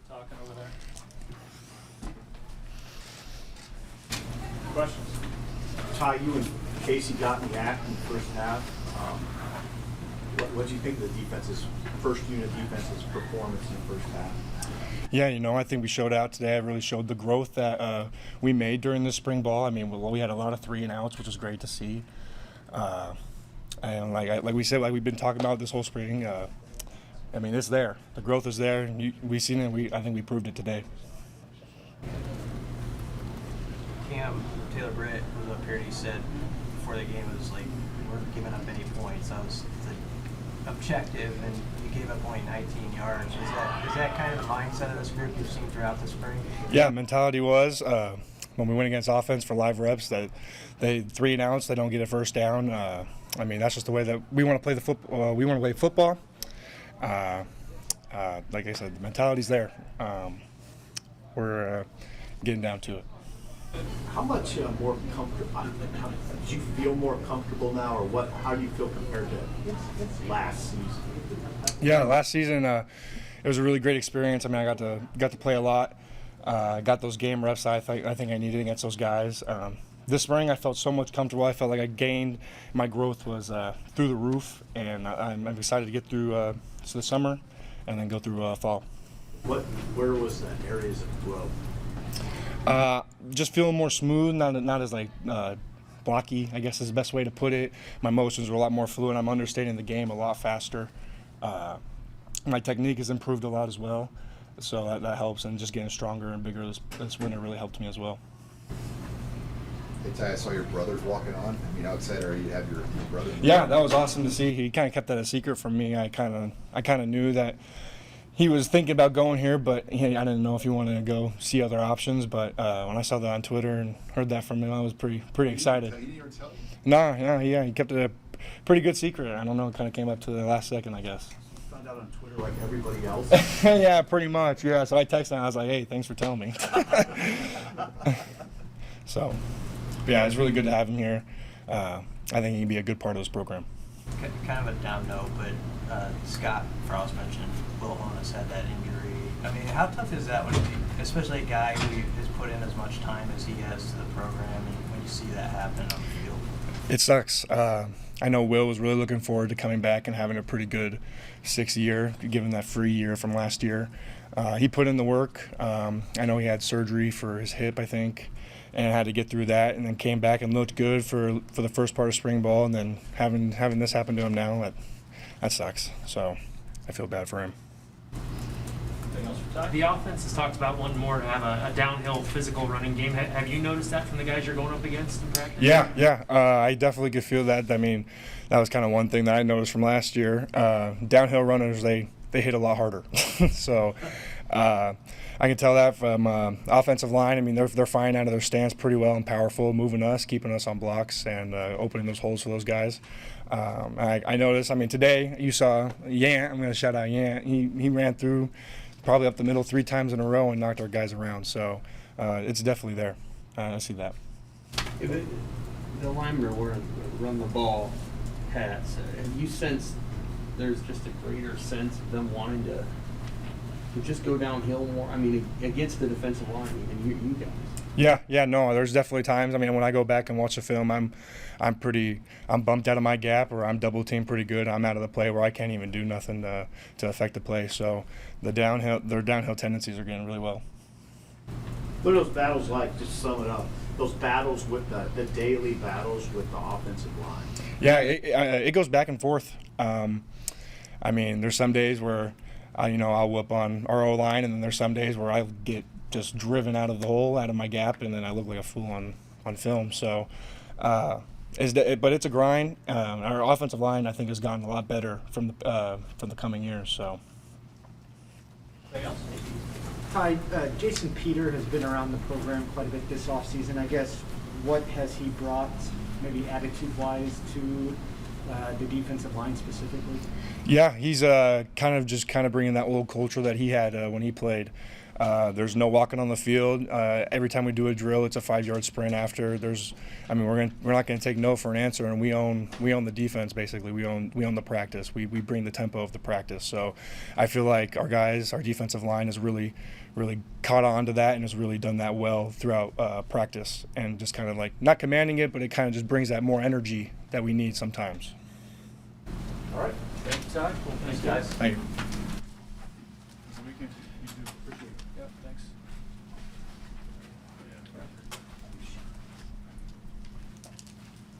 talking over there. Questions? Ty, you and Casey got in the act in the first half. What do you think of the defense's first unit defense's performance in the first half? Yeah, I think we showed out today. I really showed the growth that we made during the spring ball. I mean, we had a lot of 3-and-outs, which was great to see. And like we said, like we've been talking about this whole spring, I mean, it's there. The growth is there. We've seen it. I think we proved it today. Taylor Britt was up here and he said before the game, it was like, we weren't giving up any points. That was the objective, and you gave up only 19 yards. Is that kind of the mindset of this group you've seen throughout the spring? Yeah, mentality was when we went against offense for live reps that they 3-and-outs, they don't get a first down. I mean, that's just the way that we want to play the football. We want to play football. Like I said, the mentality's there. We're getting down to it. How much more comfortable? Do you feel more comfortable now, or what? How do you feel compared to last season? Yeah, last season it was a really great experience. I mean, I got to play a lot. Got those game reps I think I needed against those guys. This spring I felt so much comfortable. I felt like I gained. My growth was through the roof, and I'm excited to get through the summer and then go through fall. Where was the areas of growth? Just feeling more smooth, not as like blocky, I guess is the best way to put it. My motions were a lot more fluid. I'm understanding the game a lot faster. My technique has improved a lot as well, so that helps. And just getting stronger and bigger this winter really helped me as well. Hey Ty, I saw your brothers walking on. I mean, outside, or you have your brother? Yeah, that was awesome to see. He kind of kept that a secret from me. I kind of knew that he was thinking about going here, but I didn't know if he wanted to go see other options. But when I saw that on Twitter and heard that from him, I was pretty excited. You didn't even tell you? No, he kept it a pretty good secret. I don't know, it kind of came up to the last second, I guess. Found out on Twitter like everybody else. Yeah, pretty much. Yeah, so I texted him. I was like, "Hey, thanks for telling me." So, yeah, it's really good to have him here. I think he'd be a good part of this program. Kind of a down note, but Scott Frost mentioned Willhelmus had that injury. I mean, how tough is that when, especially a guy who has put in as much time as he has to the program, and when you see that happen on the field? It sucks. I know Will was really looking forward to coming back and having a pretty good 6th year, given that free year from last year. He put in the work. I know he had surgery for his hip, I think, and had to get through that, and then came back and looked good for the first part of spring ball, and then having this happen to him now, that sucks. So I feel bad for him. The offense has talked about wanting more to have a downhill physical running game. Have you noticed that from the guys you're going up against in practice? Yeah. I definitely could feel that. I mean, that was kind of one thing that I noticed from last year. Downhill runners, they hit a lot harder. So I can tell that from offensive line. I mean, they're flying out of their stance pretty well and powerful, moving us, keeping us on blocks, and opening those holes for those guys. I noticed. I mean, today you saw Yant. I'm going to shout out Yant. He ran through probably up the middle 3 times in a row and knocked our guys around. So it's definitely there. I see that. The linemen are wearing run the ball hats. Have you sensed there's just a greater sense of them wanting to just go downhill more? I mean, against the defensive line, even you guys. Yeah, no, there's definitely times. I mean, when I go back and watch the film, I'm bumped out of my gap, or I'm double teamed pretty good. I'm out of the play where I can't even do nothing to affect the play. So their downhill tendencies are getting really well. What are those battles like? Just sum it up. Those battles with the daily battles with the offensive line. Yeah, it goes back and forth. I mean, there's some days where I'll whip on our O-line, and then there's some days where I get just driven out of the hole, out of my gap, and then I look like a fool on film. So, but it's a grind. Our offensive line, I think, has gotten a lot better from the coming years. So. Hi, Jason Peter has been around the program quite a bit this offseason. I guess what has he brought, maybe attitude-wise, to the defensive line specifically? Yeah, he's kind of bringing that old culture that he had when he played. There's no walking on the field. Every time we do a drill, it's a 5-yard sprint after. We're not going to take no for an answer, and we own the defense basically. We own the practice. We bring the tempo of the practice. So I feel like our defensive line has really caught on to that and has really done that well throughout practice, and just kind of like not commanding it, but it kind of just brings that more energy that we need sometimes. All right. Thanks, Todd. Thanks, guys. Thank you.